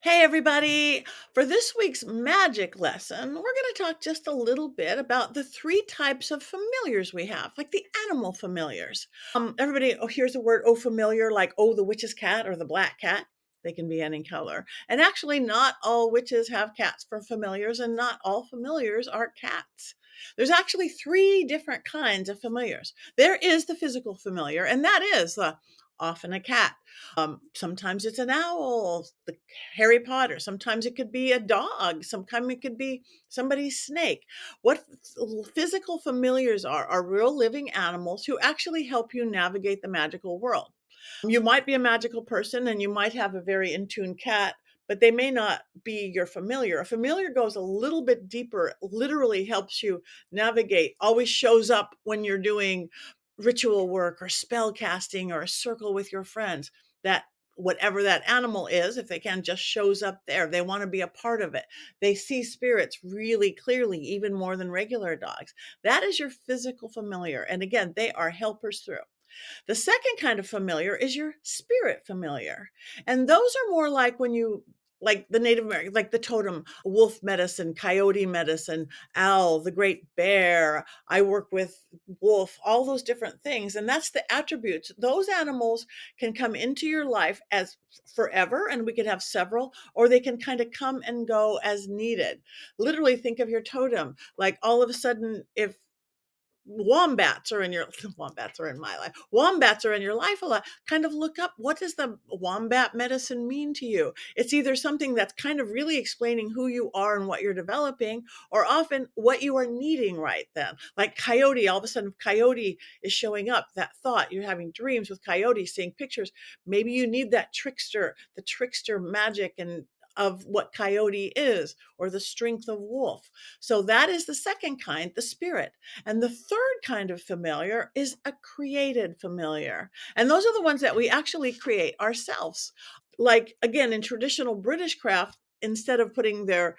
Hey, everybody. For this week's magic lesson, we're going to talk just a little bit about the three types of familiars we have, like the animal familiars. Everybody hears the word, oh, familiar, like, oh, the witch's cat or the black cat. They can be any color. And actually, not all witches have cats for familiars, and not all familiars are cats. There's actually three different kinds of familiars. There is the physical familiar, and that is often a cat. Sometimes it's an owl, the Harry Potter. Sometimes it could be a dog. Sometimes it could be somebody's snake. What physical familiars are real living animals who actually help you navigate the magical world. You might be a magical person and you might have a very in tune cat, but they may not be your familiar. A familiar goes a little bit deeper, literally helps you navigate, always shows up when you're doing ritual work or spell casting or a circle with your friends. That whatever that animal is, if they can, just shows up there. They want to be a part of it. They see spirits really clearly, even more than regular dogs. That is your physical familiar. And again, they are helpers through. The second kind of familiar is your spirit familiar. And those are more like when you like the Native American, like the totem, wolf medicine, coyote medicine, owl, the great bear. I work with wolf, all those different things. And that's the attributes. Those animals can come into your life as forever, and we could have several, or they can kind of come and go as needed. Literally, think of your totem. Like all of a sudden, if wombats are in your wombats are in my life. Wombats are in your life a lot. Kind of look up, what does the wombat medicine mean to you? It's either something that's kind of really explaining who you are and what you're developing, or often what you are needing right then. Like coyote, all of a sudden coyote is showing up. That thought, you're having dreams with coyote, seeing pictures. Maybe you need that trickster, the trickster magic and of what coyote is, or the strength of wolf. So that is the second kind, the spirit. And the third kind of familiar is a created familiar. And those are the ones that we actually create ourselves. Like again, in traditional British craft, instead of putting their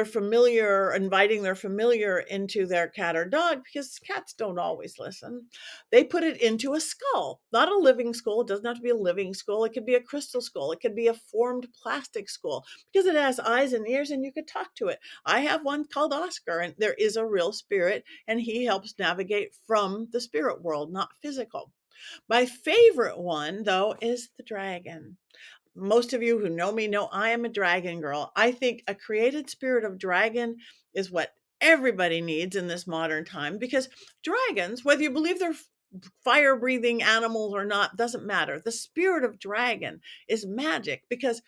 familiar, inviting their familiar into their cat or dog, because cats don't always listen, they put it into a skull. Not a living skull. It doesn't have to be a living skull. It could be a crystal skull. It could be a formed plastic skull, because it has eyes and ears and you could talk to it. I have one called Oscar, and there is a real spirit, and he helps navigate from the spirit world, not physical. My favorite one, though, is the dragon. Most of you who know me know I am a dragon girl. I think a created spirit of dragon is what everybody needs in this modern time, because dragons, whether you believe they're fire breathing animals or not, doesn't matter. The spirit of dragon is magic because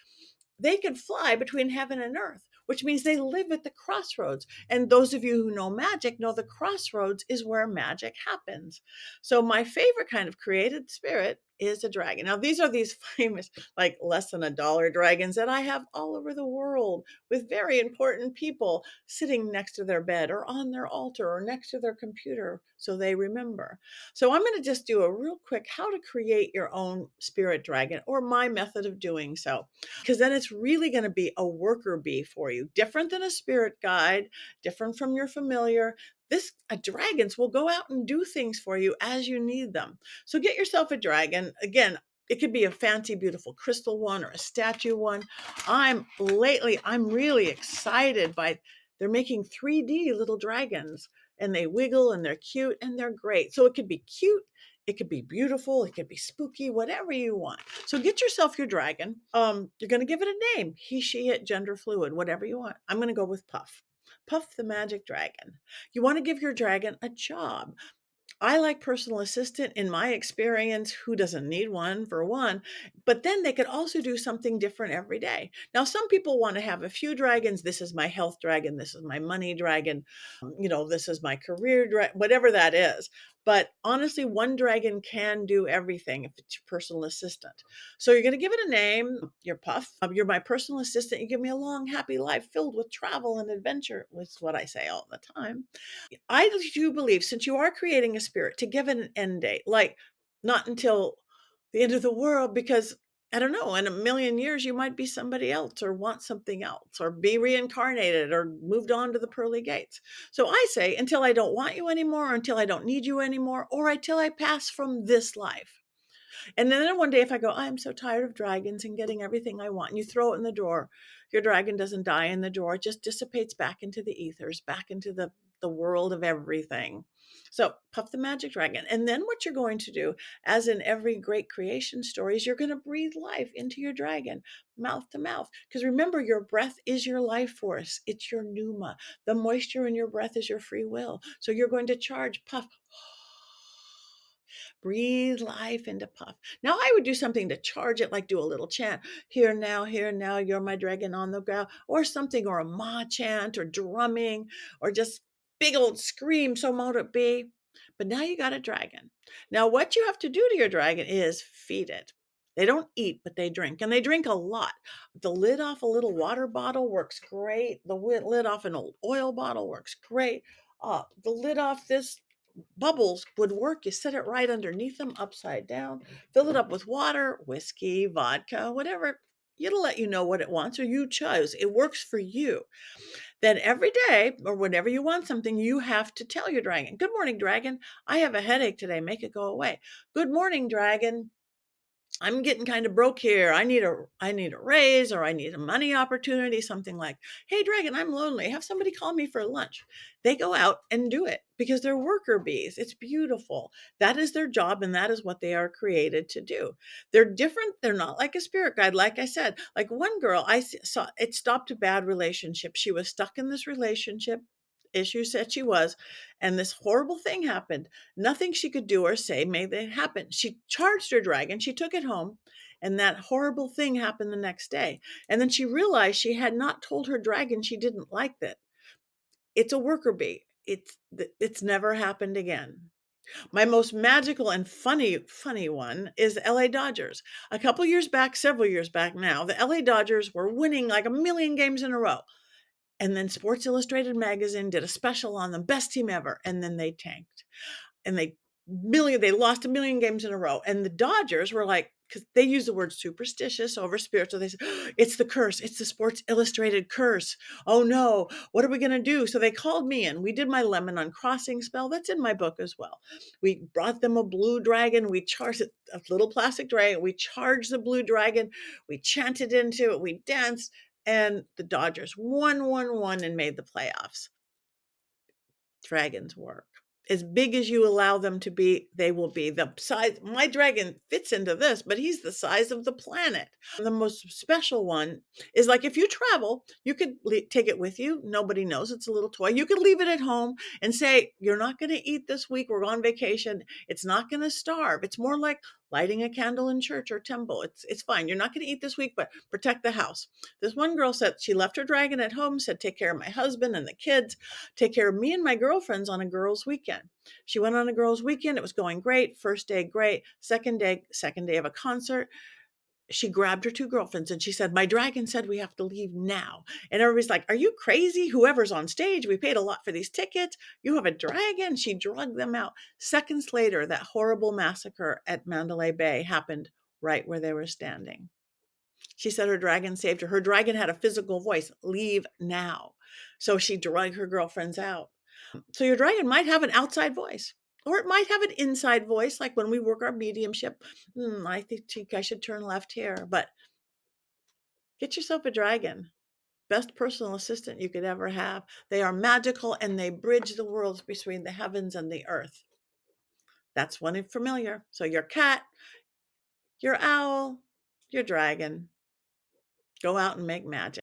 they can fly between heaven and earth, which means they live at the crossroads. And those of you who know magic know the crossroads is where magic happens. So my favorite kind of created spirit is a dragon. Now, these are these famous, like less than $1 dragons that I have all over the world with very important people sitting next to their bed or on their altar or next to their computer so they remember. So I'm going to just do a real quick how to create your own spirit dragon, or my method of doing so, because then it's really going to be a worker bee for you, different than a spirit guide, different from your familiar. This dragons will go out and do things for you as you need them. So get yourself a dragon. Again, it could be a fancy, beautiful crystal one or a statue one. I'm really excited by they're making 3D little dragons, and they wiggle and they're cute and they're great. So it could be cute, it could be beautiful, it could be spooky, whatever you want. So get yourself your dragon. You're going to give it a name. He, she, it, gender fluid, whatever you want. I'm going to go with Puff. Puff the magic dragon. You want to give your dragon a job. I like personal assistant. In my experience, who doesn't need one for one? But then they could also do something different every day. Now, some people want to have a few dragons. This is my health dragon. This is my money dragon. This is my career dragon, whatever that is. But honestly, one dragon can do everything if it's your personal assistant. So you're going to give it a name. You're Puff. You're my personal assistant. You give me a long, happy life filled with travel and adventure. That's what I say all the time. I do believe, since you are creating a spirit, to give it an end date, like not until the end of the world, because I don't know, in a million years, you might be somebody else or want something else or be reincarnated or moved on to the pearly gates. So I say, until I don't want you anymore, or until I don't need you anymore, or until I pass from this life. And then one day, if I go, I'm so tired of dragons and getting everything I want, and you throw it in the drawer, your dragon doesn't die in the drawer, it just dissipates back into the ethers, back into the world of everything. So puff the magic dragon. And then what you're going to do, as in every great creation story, is you're going to breathe life into your dragon, mouth to mouth. Because remember, your breath is your life force. It's your pneuma. The moisture in your breath is your free will. So you're going to charge, puff, breathe life into puff. Now I would do something to charge it, like do a little chant, here now, you're my dragon on the ground, or something, or a ma chant, or drumming, or just big old scream, so mote it be. But now you got a dragon. Now what you have to do to your dragon is feed it. They don't eat, but they drink, and they drink a lot. The lid off a little water bottle works great. The lid off an old oil bottle works great. The lid off this bubbles would work. You set it right underneath them, upside down, fill it up with water, whiskey, vodka, whatever. It'll let you know what it wants, or you chose. It works for you. Then every day, or whenever you want something, you have to tell your dragon, good morning, dragon. I have a headache today. Make it go away. Good morning, dragon. I'm getting kind of broke here. I need a raise, or I need a money opportunity, something like, hey dragon, I'm lonely. Have somebody call me for lunch. They go out and do it because they're worker bees. It's beautiful. That is their job, and that is what they are created to do. They're different. They're not like a spirit guide. Like I said, like one girl saw, it stopped a bad relationship. She was stuck in this relationship. Issue said she was, and this horrible thing happened. Nothing she could do or say made it happen. She charged her dragon, she took it home, and that horrible thing happened the next day. And then she realized she had not told her dragon she didn't like that. It's a worker bee. It's never happened again. My most magical and funny one is the LA Dodgers. A couple years back, several years back now, the LA Dodgers were winning like a million games in a row. And then Sports Illustrated magazine did a special on them, best team ever, and then they tanked. And they lost a million games in a row. And the Dodgers were like, because they use the word superstitious over spiritual. They said, it's the curse. It's the Sports Illustrated curse. Oh no, what are we going to do? So they called me in. We did my lemon uncrossing spell. That's in my book as well. We brought them a blue dragon. We charged it, a little plastic dragon. We charged the blue dragon. We chanted into it. We danced. And the Dodgers won and made the playoffs. Dragons work. As big as you allow them to be, they will be. The size, my dragon fits into this, but he's the size of the planet. The most special one is, like, if you travel, you could take it with you. Nobody knows. It's a little toy. You could leave it at home and say, you're not going to eat this week. We're on vacation. It's not going to starve. It's more like lighting a candle in church or temple. It's fine. You're not going to eat this week, but protect the house. This one girl said she left her dragon at home, said, take care of my husband and the kids, take care of me and my girlfriends on a girls' weekend. She went on a girls' weekend. It was going great. First day, great. Second day of a concert. She grabbed her two girlfriends and she said, my dragon said we have to leave now. And everybody's like, are you crazy? Whoever's on stage, we paid a lot for these tickets. You have a dragon? She drugged them out. Seconds later, that horrible massacre at Mandalay Bay happened right where they were standing. She said her dragon saved her. Her dragon had a physical voice, leave now. So she dragged her girlfriends out. So your dragon might have an outside voice, or it might have an inside voice, like when we work our mediumship. I think I should turn left here, but get yourself a dragon. Best personal assistant you could ever have. They are magical and they bridge the worlds between the heavens and the earth. That's one familiar. So your cat, your owl, your dragon. Go out and make magic.